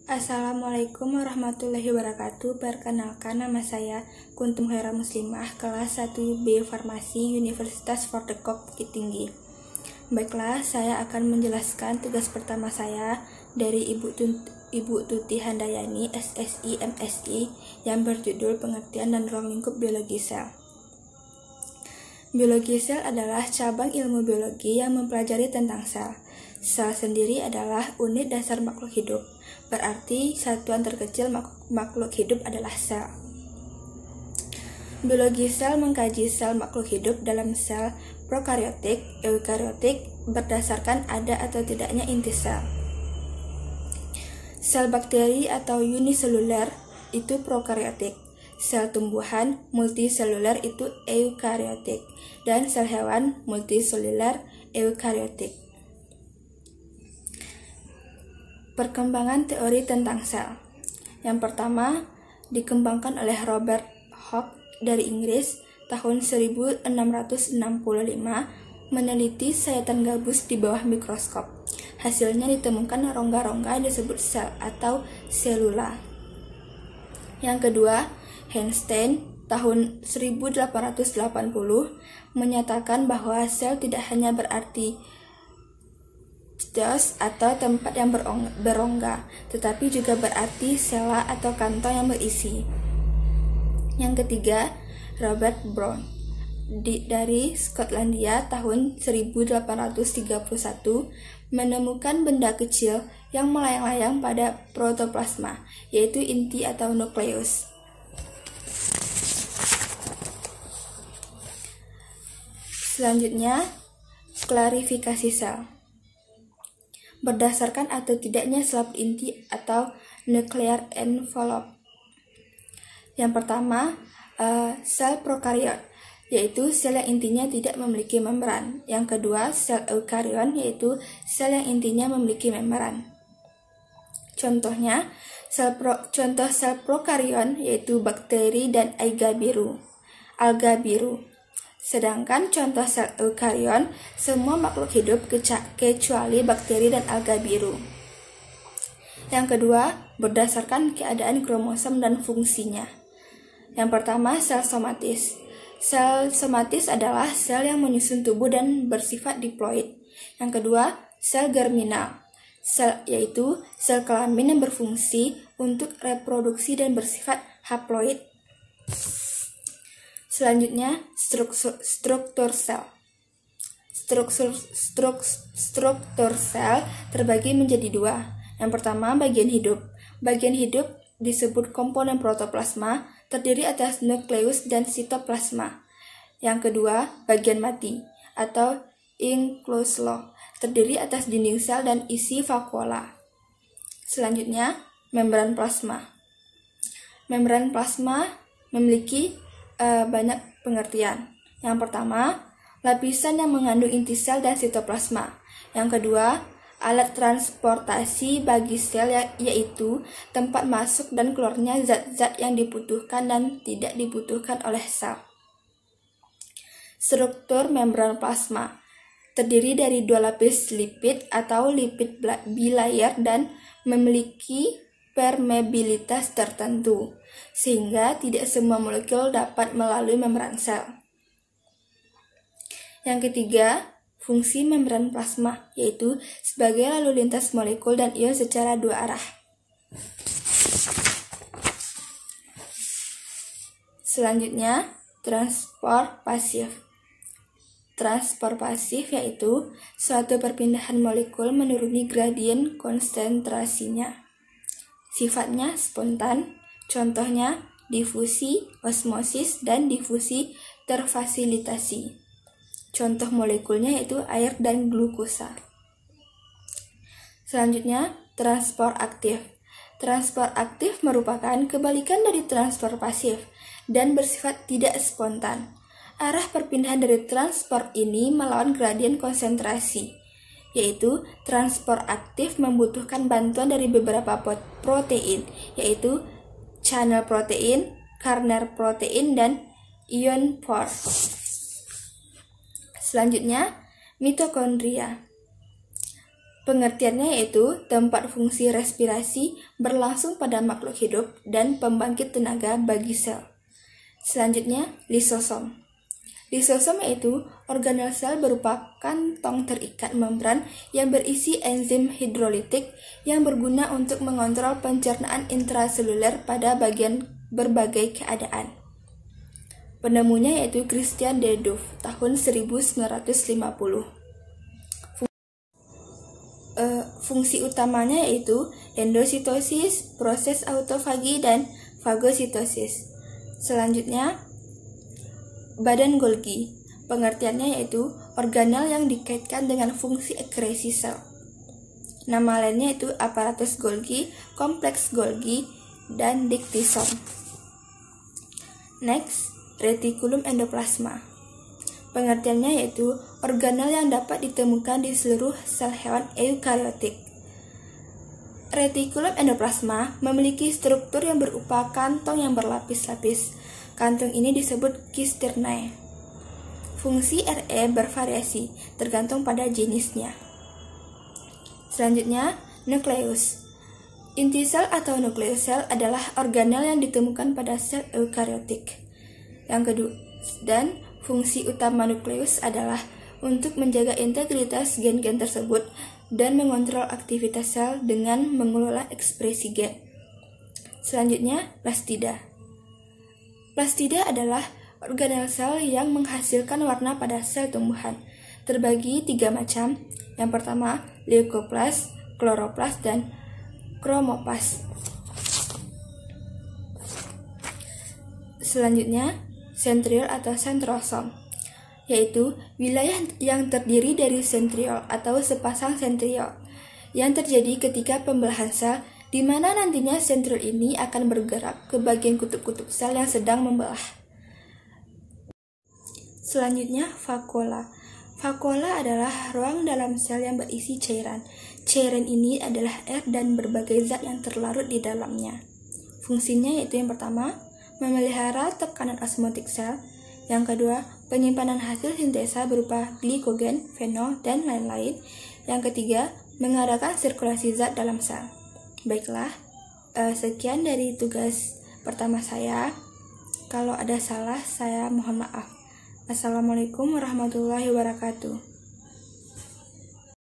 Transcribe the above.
Assalamualaikum warahmatullahi wabarakatuh. Perkenalkan, nama saya Kuntum Khaira Muslimah, kelas 1B Farmasi Universitas Fordekop Bukit Tinggi. Baiklah, saya akan menjelaskan tugas pertama saya dari Ibu Tuti Handayani, SSI MSI, yang berjudul Pengertian dan Ruang Lingkup Biologi Sel. Biologi sel adalah cabang ilmu biologi yang mempelajari tentang sel. Sel sendiri adalah unit dasar makhluk hidup, berarti satuan terkecil makhluk hidup adalah sel. Biologi sel mengkaji sel makhluk hidup dalam sel prokariotik, eukariotik berdasarkan ada atau tidaknya inti sel. Sel bakteri atau uniseluler itu prokariotik. Sel tumbuhan multiseluler itu eukariotik, dan sel hewan multiseluler eukariotik. Perkembangan teori tentang sel. Yang pertama dikembangkan oleh Robert Hooke dari Inggris tahun 1665, meneliti sayatan gabus di bawah mikroskop. Hasilnya ditemukan rongga-rongga yang disebut sel atau selula. Yang kedua, Einstein tahun 1880 menyatakan bahwa sel tidak hanya berarti cytos atau tempat yang berongga, tetapi juga berarti sela atau kantong yang berisi. Yang ketiga, Robert Brown dari Skotlandia tahun 1831 menemukan benda kecil yang melayang-layang pada protoplasma, yaitu inti atau nukleus. Selanjutnya, klarifikasi sel. Berdasarkan atau tidaknya selaput inti atau nuclear envelope. Yang pertama, sel prokariot, yaitu sel yang intinya tidak memiliki membran. Yang kedua, sel eukarion, yaitu sel yang intinya memiliki membran. Contoh sel prokarion yaitu bakteri dan alga biru. Sedangkan contoh sel eukarion semua makhluk hidup kecuali bakteri dan alga biru. Yang kedua, berdasarkan keadaan kromosom dan fungsinya. Yang pertama, sel somatis. Sel somatis adalah sel yang menyusun tubuh dan bersifat diploid. Yang kedua, sel germinal. Yaitu sel kelamin yang berfungsi untuk reproduksi dan bersifat haploid. Selanjutnya, struktur sel. Struktur sel terbagi menjadi dua. Yang pertama, bagian hidup. Bagian hidup disebut komponen protoplasma, terdiri atas nukleus dan sitoplasma. Yang kedua, bagian mati atau enclosure, terdiri atas dinding sel dan isi vakuola. Selanjutnya, membran plasma. Membran plasma memiliki banyak pengertian. Yang pertama, lapisan yang mengandung inti sel dan sitoplasma. Yang kedua, alat transportasi bagi sel, yaitu tempat masuk dan keluarnya zat-zat yang dibutuhkan dan tidak dibutuhkan oleh sel. Struktur membran plasma terdiri dari dua lapis lipid atau lipid bilayer dan memiliki permeabilitas tertentu, sehingga tidak semua molekul dapat melalui membran sel. Yang ketiga, fungsi membran plasma, yaitu sebagai lalu lintas molekul dan ion secara dua arah. Selanjutnya, transport pasif. Transport pasif yaitu suatu perpindahan molekul menuruni gradien konsentrasinya. Sifatnya spontan, contohnya difusi, osmosis, dan difusi terfasilitasi. Contoh molekulnya yaitu air dan glukosa. Selanjutnya, transport aktif. Transport aktif merupakan kebalikan dari transport pasif dan bersifat tidak spontan. Arah perpindahan dari transport ini melawan gradien konsentrasi, yaitu transport aktif membutuhkan bantuan dari beberapa protein, yaitu channel protein, carrier protein, dan ion pore. Selanjutnya, mitokondria. Pengertiannya yaitu tempat fungsi respirasi berlangsung pada makhluk hidup dan pembangkit tenaga bagi sel. Selanjutnya, lisosom. Lisosom yaitu organel sel berupa kantong terikat membran yang berisi enzim hidrolitik yang berguna untuk mengontrol pencernaan intraseluler pada berbagai keadaan. Penemunya yaitu Christian de Duve tahun 1950. Fungsi utamanya yaitu endositosis, proses autofagi, dan fagositosis. Selanjutnya, badan Golgi. Pengertiannya yaitu organel yang dikaitkan dengan fungsi ekskresi sel. Nama lainnya yaitu aparatus Golgi, kompleks Golgi, dan diktisom. Next, retikulum endoplasma. Pengertiannya yaitu organel yang dapat ditemukan di seluruh sel hewan eukariotik. Retikulum endoplasma memiliki struktur yang berupa kantong yang berlapis-lapis. Kantong ini disebut cisternae. Fungsi Re bervariasi, tergantung pada jenisnya. Selanjutnya, nukleus. Inti sel atau nukleus sel adalah organel yang ditemukan pada sel eukariotik. Yang kedua, dan fungsi utama nukleus adalah untuk menjaga integritas gen-gen tersebut dan mengontrol aktivitas sel dengan mengelola ekspresi gen. Selanjutnya, plastida. Plastida adalah organel sel yang menghasilkan warna pada sel tumbuhan. Terbagi 3 macam. Yang pertama, leukoplast, kloroplast, dan chromoplast. Selanjutnya, sentriol atau sentrosom, yaitu wilayah yang terdiri dari sentriol atau sepasang sentriol yang terjadi ketika pembelahan sel, di mana nantinya sentriol ini akan bergerak ke bagian kutub-kutub sel yang sedang membelah. Selanjutnya, vakuola. Vakuola adalah ruang dalam sel yang berisi cairan. Cairan ini adalah air dan berbagai zat yang terlarut di dalamnya. Fungsinya yaitu yang pertama, memelihara tekanan osmotik sel. Yang kedua, penyimpanan hasil sintesa berupa glikogen, fenol, dan lain-lain. Yang ketiga, mengadakan sirkulasi zat dalam sel. Baiklah, sekian dari tugas pertama saya. Kalau ada salah, saya mohon maaf. Assalamualaikum warahmatullahi wabarakatuh.